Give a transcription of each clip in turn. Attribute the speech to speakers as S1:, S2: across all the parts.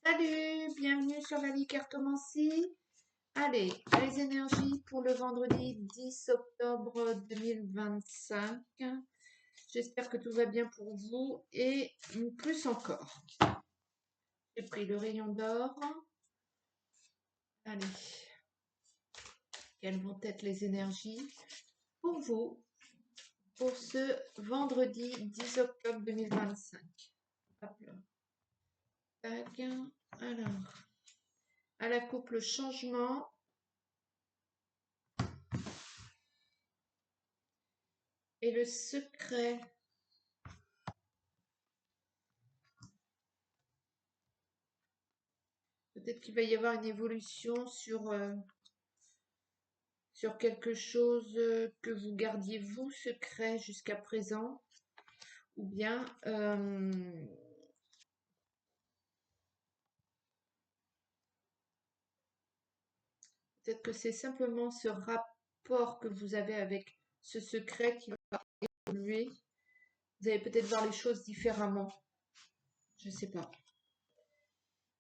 S1: Salut, bienvenue sur la cartomancie. Allez, les énergies pour le vendredi 10 octobre 2025. J'espère que tout va bien pour vous et plus encore. J'ai pris le rayon d'or. Allez, quelles vont être les énergies pour vous pour ce vendredi 10 octobre 2025? Hop là. Tac. Alors, à la coupe, le changement. Et le secret. Peut-être qu'il va y avoir une évolution sur quelque chose que vous gardiez vous secret jusqu'à présent. Ou bien peut-être que c'est simplement ce rapport que vous avez avec ce secret qui va évoluer. Vous allez peut-être voir les choses différemment. Je ne sais pas.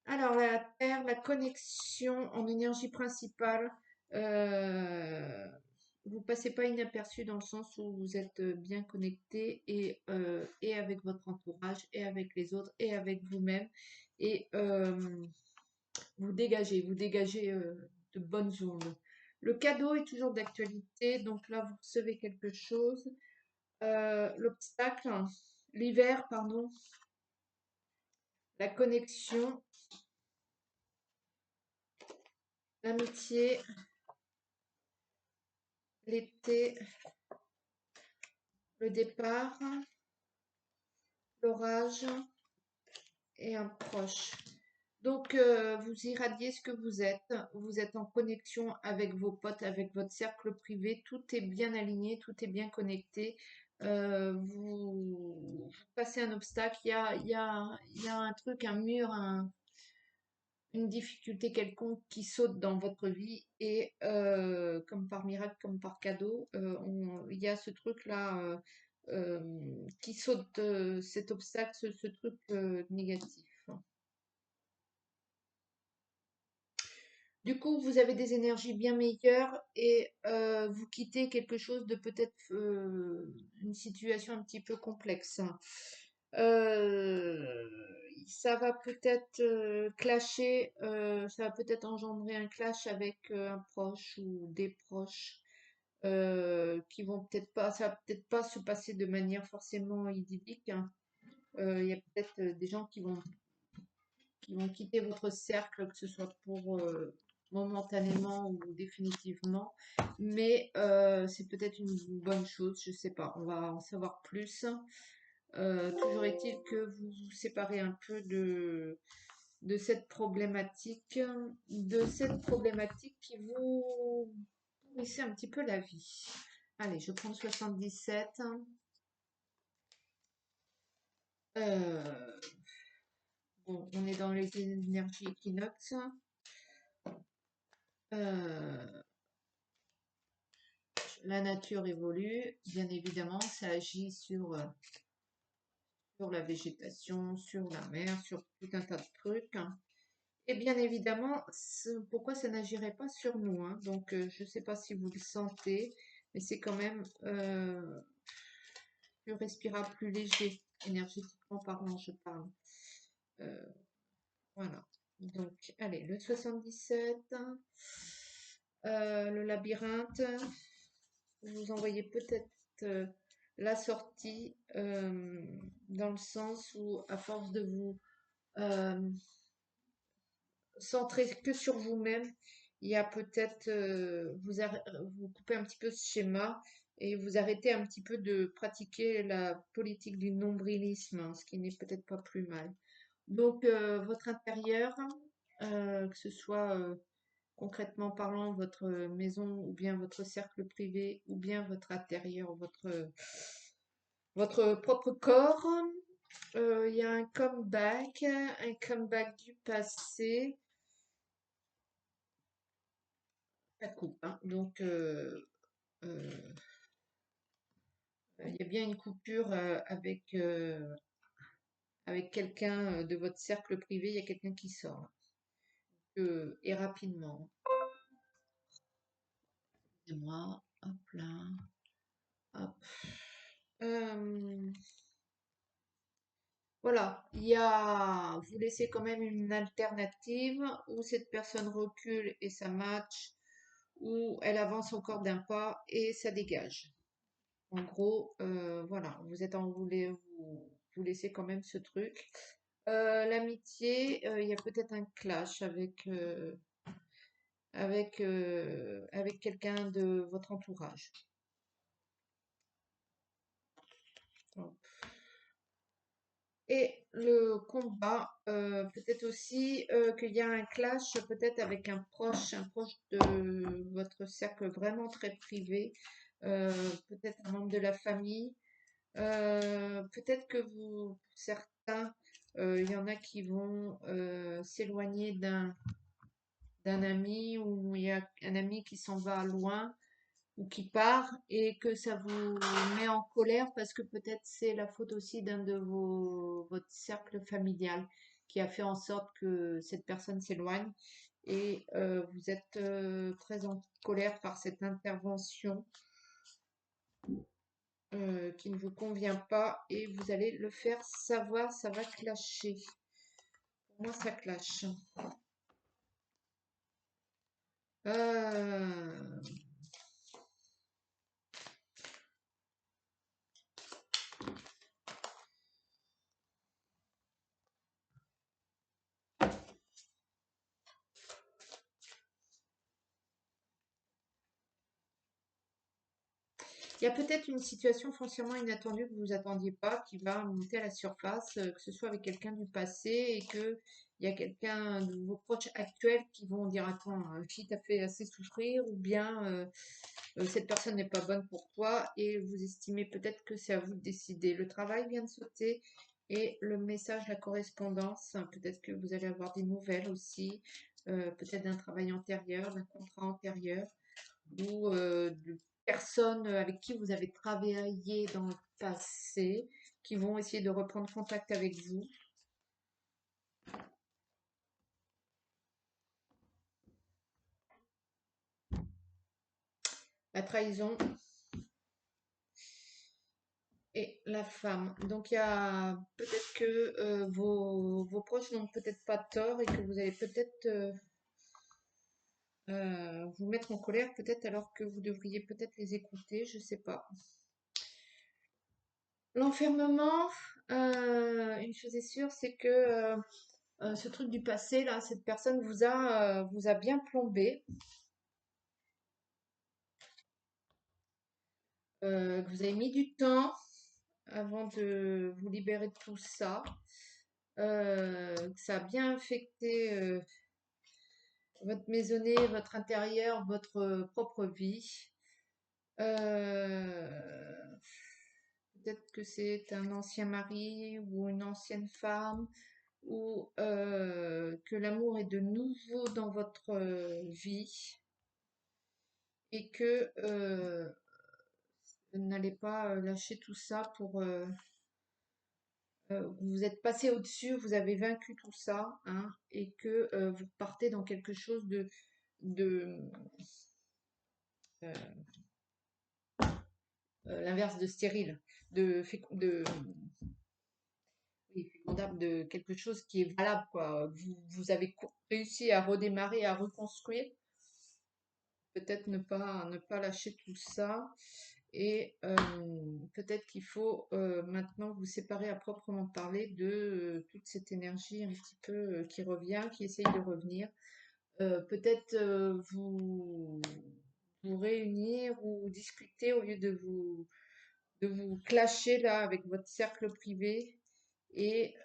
S1: Alors, la Terre, la connexion en énergie principale, vous passez pas inaperçu dans le sens où vous êtes bien connecté et avec votre entourage, et avec les autres, et avec vous-même. Et vous dégagez de bonnes ondes. Le cadeau est toujours d'actualité, donc là, vous recevez quelque chose. L'obstacle, l'hiver, pardon, la connexion, l'amitié, l'été, le départ, l'orage et un proche. Donc, vous irradiez ce que vous êtes en connexion avec vos potes, avec votre cercle privé, tout est bien aligné, tout est bien connecté. Vous passez un obstacle, il y a un truc, un mur, une difficulté quelconque qui saute dans votre vie et comme par miracle, comme par cadeau, il y a ce truc-là qui saute, cet obstacle, ce truc négatif. Du coup, vous avez des énergies bien meilleures et vous quittez quelque chose de peut-être une situation un petit peu complexe. Euh, Ça va peut-être clasher, ça va peut-être engendrer un clash avec un proche ou des proches qui vont peut-être pas, ça va peut-être pas se passer de manière forcément idyllique, hein. Il y a peut-être des gens qui vont quitter votre cercle, que ce soit pour momentanément ou définitivement, mais c'est peut-être une bonne chose, je sais pas, on va en savoir plus. Toujours est-il que vous vous séparez un peu de cette problématique, qui vous pourrissait un petit peu la vie. Allez, je prends 77. Bon, on est dans les énergies équinoxes. La nature évolue, bien évidemment, ça agit sur la végétation, sur la mer, sur tout un tas de trucs, hein. Et bien évidemment, pourquoi ça n'agirait pas sur nous, hein. Donc, je ne sais pas si vous le sentez, mais c'est quand même plus respirable, plus léger, énergétiquement parlant, je parle. Euh, voilà. Donc, allez, le 77, le labyrinthe, vous envoyez peut-être la sortie dans le sens où, à force de vous euh, centrer que sur vous-même, il y a peut-être, vous coupez un petit peu ce schéma et vous arrêtez un petit peu de pratiquer la politique du nombrilisme, hein, ce qui n'est peut-être pas plus mal. Donc, votre intérieur, que ce soit concrètement parlant, votre maison ou bien votre cercle privé ou bien votre intérieur, votre propre corps, il y a un comeback du passé. La coupe, hein. Donc, il y a bien une coupure avec avec quelqu'un de votre cercle privé, il y a quelqu'un qui sort là, et rapidement. Excusez-moi, hop là, hop. Euh, voilà, vous laissez quand même une alternative où cette personne recule et ça match, ou elle avance encore d'un pas et ça dégage. En gros, voilà, vous laissez quand même ce truc. L'amitié, il y a peut-être un clash avec quelqu'un de votre entourage. Bon. Et le combat, peut-être aussi qu'il y a un clash peut-être avec un proche de votre cercle vraiment très privé, peut-être un membre de la famille. Peut-être que pour certains, il y en a qui vont s'éloigner d'un ami, ou il y a un ami qui s'en va loin ou qui part et que ça vous met en colère parce que peut-être c'est la faute aussi d'un de votre cercle familial qui a fait en sorte que cette personne s'éloigne, et vous êtes très en colère par cette intervention qui ne vous convient pas, et vous allez le faire savoir, ça va clasher. Pour moi, ça clash. Euh, Il y a peut-être une situation foncièrement inattendue que vous attendiez pas qui va monter à la surface, que ce soit avec quelqu'un du passé, et que il y a quelqu'un de vos proches actuels qui vont dire attends, qui t'a fait assez souffrir, ou bien cette personne n'est pas bonne pour toi, et vous estimez peut-être que c'est à vous de décider. Le travail vient de sauter, et le message, la correspondance, peut-être que vous allez avoir des nouvelles aussi, peut-être d'un travail antérieur, d'un contrat antérieur, ou de personnes avec qui vous avez travaillé dans le passé, qui vont essayer de reprendre contact avec vous. La trahison et la femme. Donc il y a peut-être que vos proches n'ont peut-être pas tort, et que vous allez peut-être vous mettre en colère, peut-être alors que vous devriez peut-être les écouter, je sais pas. L'enfermement, une chose est sûre, c'est que ce truc du passé, là, cette personne vous a bien plombé, que vous avez mis du temps avant de vous libérer de tout ça, que ça a bien affecté votre maisonnée, votre intérieur, votre propre vie. Euh, Peut-être que c'est un ancien mari ou une ancienne femme, ou que l'amour est de nouveau dans votre vie, et que vous n'allez pas lâcher tout ça pour... vous êtes passé au-dessus, vous avez vaincu tout ça, hein, et que vous partez dans quelque chose de euh, l'inverse de stérile, oui, fécondable, de quelque chose qui est valable, quoi. Vous avez réussi à redémarrer, à reconstruire, peut-être ne pas lâcher tout ça. Et peut-être qu'il faut maintenant vous séparer à proprement parler de toute cette énergie un petit peu qui revient, qui essaye de revenir. Peut-être vous réunir ou discuter au lieu de vous clasher là avec votre cercle privé. Et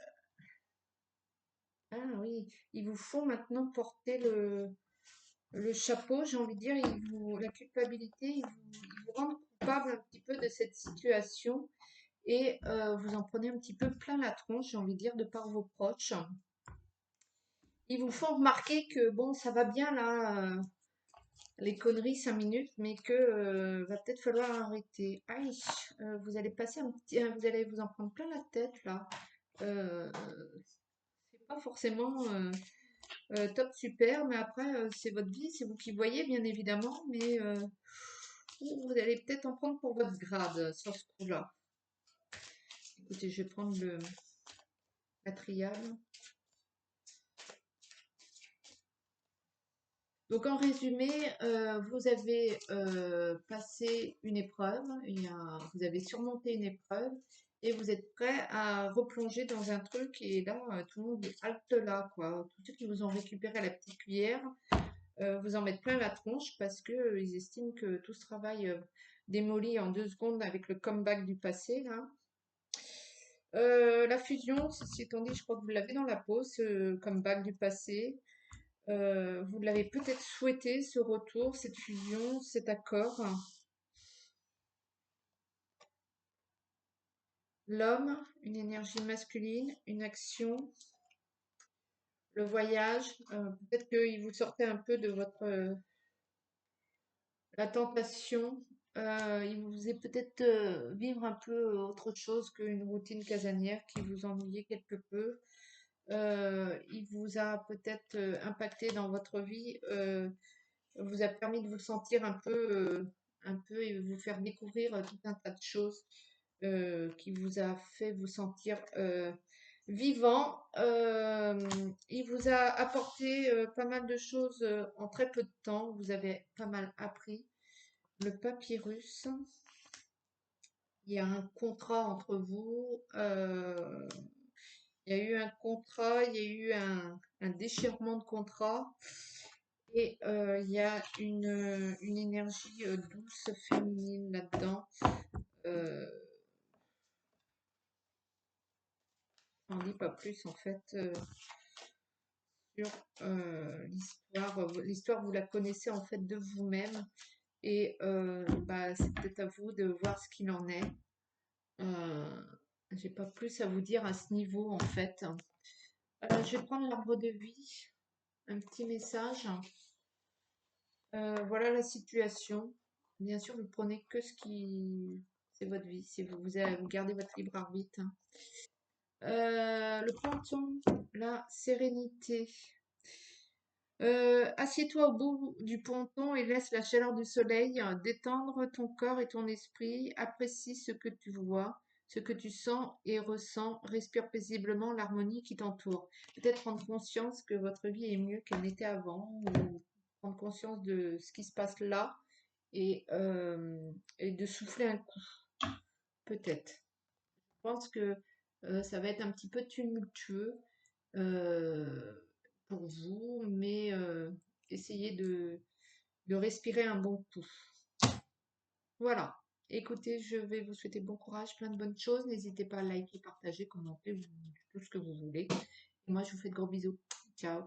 S1: ah oui, ils vous font maintenant porter le chapeau, j'ai envie de dire, la culpabilité, ils vous rendent coupable un petit peu de cette situation, et vous en prenez un petit peu plein la tronche, j'ai envie de dire, de par vos proches. Ils vous font remarquer que bon, ça va bien là, les conneries 5 minutes, mais que va peut-être falloir arrêter. Aïe, vous allez passer vous allez vous en prendre plein la tête là. euh, c'est pas forcément top super, mais après, c'est votre vie, c'est vous qui voyez, bien évidemment, mais vous allez peut-être en prendre pour votre grade sur ce coup-là. Écoutez, je vais prendre le quatrième. Donc en résumé, vous avez passé une épreuve, vous avez surmonté une épreuve et vous êtes prêt à replonger dans un truc et là, tout le monde halte là, quoi. Tous ceux qui vous ont récupéré à la petite cuillère, vous en mettent plein la tronche parce que ils estiment que tout ce travail démoli en 2 secondes avec le comeback du passé, là. La fusion, ceci étant dit, je crois que vous l'avez dans la peau, ce comeback du passé. Vous l'avez peut-être souhaité, ce retour, cette fusion, cet accord. L'homme, une énergie masculine, une action, le voyage. Peut-être qu'il vous sortait un peu de votre la tentation. Il vous faisait peut-être vivre un peu autre chose qu'une routine casanière qui vous ennuyait quelque peu. Il vous a peut-être impacté dans votre vie, vous a permis de vous sentir un peu et vous faire découvrir tout un tas de choses qui vous a fait vous sentir vivant. Il vous a apporté pas mal de choses en très peu de temps. Vous avez pas mal appris. Le papyrus, il y a un contrat entre vous. Il y a eu un contrat, il y a eu un déchirement de contrat. Et il y a une énergie douce féminine là-dedans. Euh, on dit pas plus en fait sur l'histoire. L'histoire, vous la connaissez en fait de vous-même. Et bah, c'est peut-être à vous de voir ce qu'il en est. Euh, j'ai pas plus à vous dire à ce niveau en fait. Je vais prendre l'arbre de vie, un petit message. Voilà la situation. Bien sûr, vous prenez que ce qui... C'est votre vie, si vous gardez votre libre arbitre. Le ponton, la sérénité. Assieds-toi au bout du ponton et laisse la chaleur du soleil détendre ton corps et ton esprit. Apprécie ce que tu vois, ce que tu sens et ressens. Respire paisiblement l'harmonie qui t'entoure. Peut-être prendre conscience que votre vie est mieux qu'elle n'était avant, ou prendre conscience de ce qui se passe là et de souffler un coup, peut-être. Je pense que ça va être un petit peu tumultueux euh, pour vous, mais essayez de respirer un bon coup. Voilà. Écoutez, je vais vous souhaiter bon courage, plein de bonnes choses. N'hésitez pas à liker, partager, commenter, tout ce que vous voulez. Et moi, je vous fais de gros bisous. Ciao.